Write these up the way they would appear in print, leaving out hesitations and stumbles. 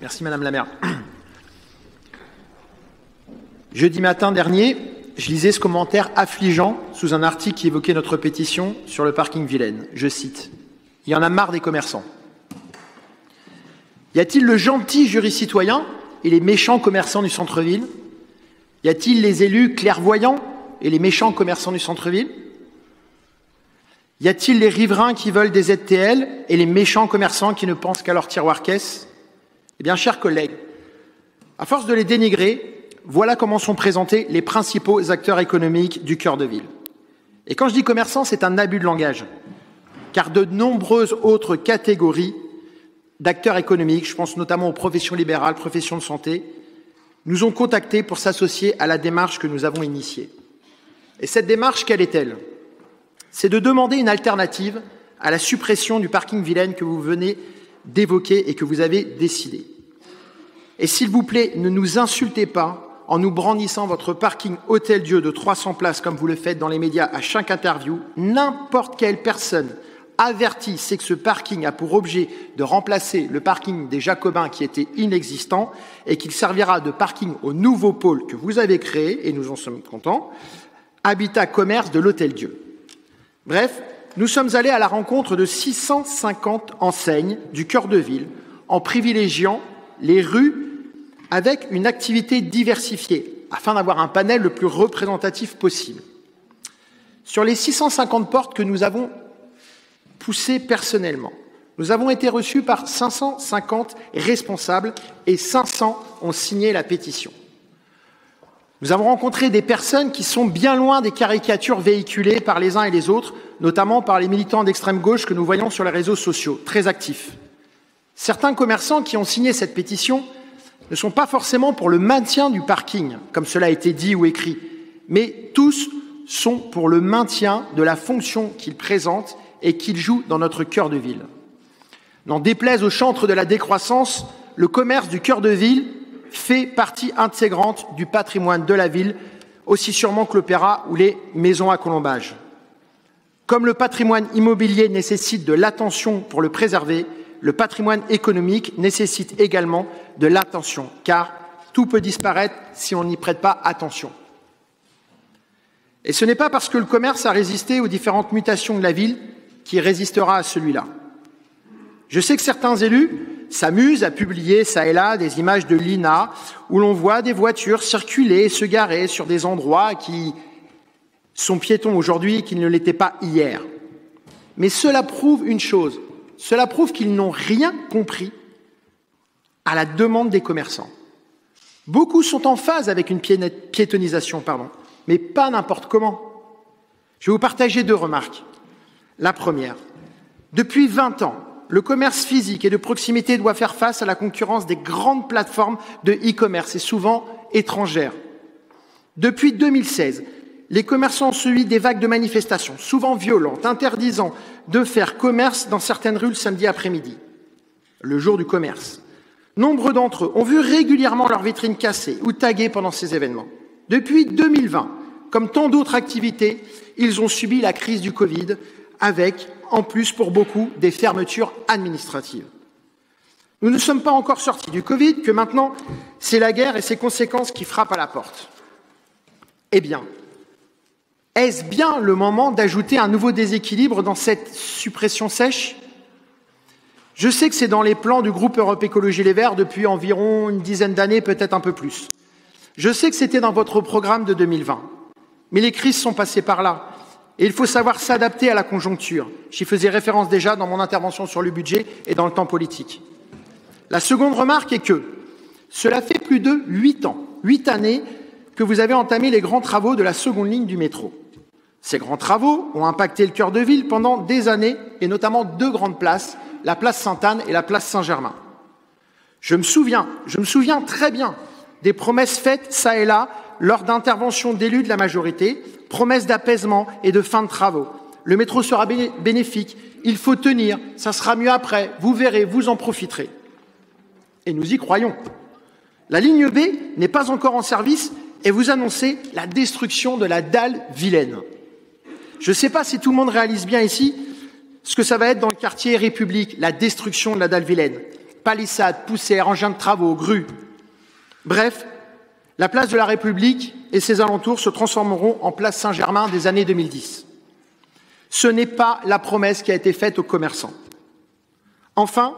Merci Madame la maire. Jeudi matin dernier, je lisais ce commentaire affligeant sous un article qui évoquait notre pétition sur le parking Vilaine. Je cite : « Il y en a marre des commerçants. Y a-t-il le gentil jury citoyen et les méchants commerçants du centre-ville ? Y a-t-il les élus clairvoyants et les méchants commerçants du centre-ville ? Y a-t-il les riverains qui veulent des ZTL et les méchants commerçants qui ne pensent qu'à leur tiroir-caisse ? Eh bien, chers collègues, à force de les dénigrer, voilà comment sont présentés les principaux acteurs économiques du cœur de ville. Et quand je dis commerçants, c'est un abus de langage, car de nombreuses autres catégories d'acteurs économiques, je pense notamment aux professions libérales, professions de santé, nous ont contactés pour s'associer à la démarche que nous avons initiée. Et cette démarche, quelle est-elle ? C'est de demander une alternative à la suppression du parking Vilaine que vous venez d'évoquer et que vous avez décidé. Et s'il vous plaît, ne nous insultez pas en nous brandissant votre parking Hôtel-Dieu de 300 places comme vous le faites dans les médias à chaque interview. N'importe quelle personne avertie sait que ce parking a pour objet de remplacer le parking des Jacobins qui était inexistant et qu'il servira de parking au nouveau pôle que vous avez créé, et nous en sommes contents, Habitat Commerce de l'Hôtel-Dieu. Bref, nous sommes allés à la rencontre de 650 enseignes du cœur de ville en privilégiant les rues avec une activité diversifiée afin d'avoir un panel le plus représentatif possible. Sur les 650 portes que nous avons poussées personnellement, nous avons été reçus par 550 responsables et 500 ont signé la pétition. Nous avons rencontré des personnes qui sont bien loin des caricatures véhiculées par les uns et les autres, notamment par les militants d'extrême gauche que nous voyons sur les réseaux sociaux, très actifs. Certains commerçants qui ont signé cette pétition ne sont pas forcément pour le maintien du parking, comme cela a été dit ou écrit, mais tous sont pour le maintien de la fonction qu'il présente et qu'il joue dans notre cœur de ville. N'en déplaise au chantre de la décroissance, le commerce du cœur de ville fait partie intégrante du patrimoine de la ville, aussi sûrement que l'opéra ou les maisons à colombage. Comme le patrimoine immobilier nécessite de l'attention pour le préserver, le patrimoine économique nécessite également de l'attention, car tout peut disparaître si on n'y prête pas attention. Et ce n'est pas parce que le commerce a résisté aux différentes mutations de la ville qu'il résistera à celui-là. Je sais que certains élus s'amusent à publier ça et là des images de l'INA où l'on voit des voitures circuler, se garer sur des endroits qui sont piétons aujourd'hui et qui ne l'étaient pas hier. Mais cela prouve une chose, cela prouve qu'ils n'ont rien compris à la demande des commerçants. Beaucoup sont en phase avec une piétonisation, mais pas n'importe comment. Je vais vous partager 2 remarques. La première, depuis 20 ans, le commerce physique et de proximité doit faire face à la concurrence des grandes plateformes de e-commerce et souvent étrangères. Depuis 2016, les commerçants ont subi des vagues de manifestations, souvent violentes, interdisant de faire commerce dans certaines rues le samedi après-midi, le jour du commerce. Nombre d'entre eux ont vu régulièrement leurs vitrines cassées ou taguées pendant ces événements. Depuis 2020, comme tant d'autres activités, ils ont subi la crise du Covid avec, en plus pour beaucoup, des fermetures administratives. Nous ne sommes pas encore sortis du Covid, que maintenant c'est la guerre et ses conséquences qui frappent à la porte. Eh bien, est-ce bien le moment d'ajouter un nouveau déséquilibre dans cette suppression sèche ? Je sais que c'est dans les plans du groupe Europe Écologie Les Verts depuis environ une dizaine d'années, peut-être un peu plus. Je sais que c'était dans votre programme de 2020. Mais les crises sont passées par là. Et il faut savoir s'adapter à la conjoncture. J'y faisais référence déjà dans mon intervention sur le budget et dans le temps politique. La seconde remarque est que cela fait plus de 8 ans, 8 années, que vous avez entamé les grands travaux de la seconde ligne du métro. Ces grands travaux ont impacté le cœur de ville pendant des années, et notamment 2 grandes places, la place Sainte-Anne et la place Saint-Germain. Je me souviens très bien des promesses faites ça et là lors d'interventions d'élus de la majorité, promesses d'apaisement et de fin de travaux. Le métro sera bénéfique, il faut tenir, ça sera mieux après, vous verrez, vous en profiterez. Et nous y croyons. La ligne B n'est pas encore en service et vous annoncez la destruction de la dalle Vilaine. Je ne sais pas si tout le monde réalise bien ici ce que ça va être dans le quartier République, la destruction de la dalle Vilaine. palissades, poussières, engins de travaux, grues. Bref, la place de la République et ses alentours se transformeront en place Saint-Germain des années 2010. Ce n'est pas la promesse qui a été faite aux commerçants. Enfin,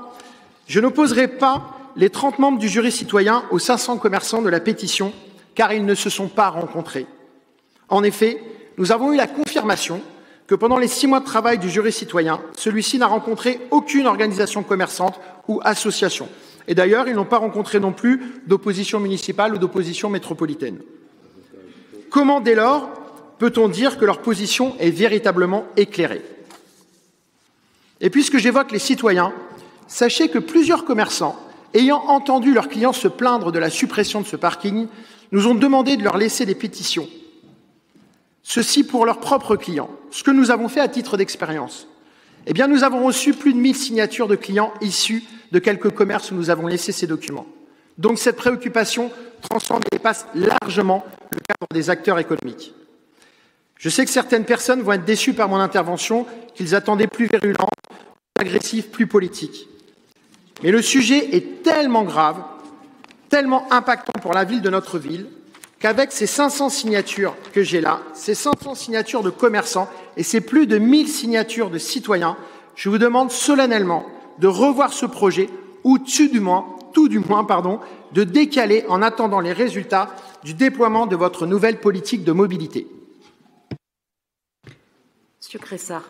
je n'opposerai pas les 30 membres du jury citoyen aux 500 commerçants de la pétition, car ils ne se sont pas rencontrés. En effet, nous avons eu la confirmation que pendant les 6 mois de travail du jury citoyen, celui-ci n'a rencontré aucune organisation commerçante ou association. Et d'ailleurs, ils n'ont pas rencontré non plus d'opposition municipale ou d'opposition métropolitaine. Comment, dès lors, peut-on dire que leur position est véritablement éclairée? Et puisque j'évoque les citoyens, sachez que plusieurs commerçants, ayant entendu leurs clients se plaindre de la suppression de ce parking, nous ont demandé de leur laisser des pétitions. Ceci pour leurs propres clients. Ce que nous avons fait à titre d'expérience. Eh bien, nous avons reçu plus de 1000 signatures de clients issus de quelques commerces où nous avons laissé ces documents. Donc cette préoccupation transcende et dépasse largement le cadre des acteurs économiques. Je sais que certaines personnes vont être déçues par mon intervention, qu'ils attendaient plus virulente, plus agressive, plus politique. Mais le sujet est tellement grave, tellement impactant pour la ville de notre ville, qu'avec ces 500 signatures que j'ai là, ces 500 signatures de commerçants et ces plus de 1000 signatures de citoyens, je vous demande solennellement de revoir ce projet ou tout du moins, de décaler en attendant les résultats du déploiement de votre nouvelle politique de mobilité. Monsieur Cressard.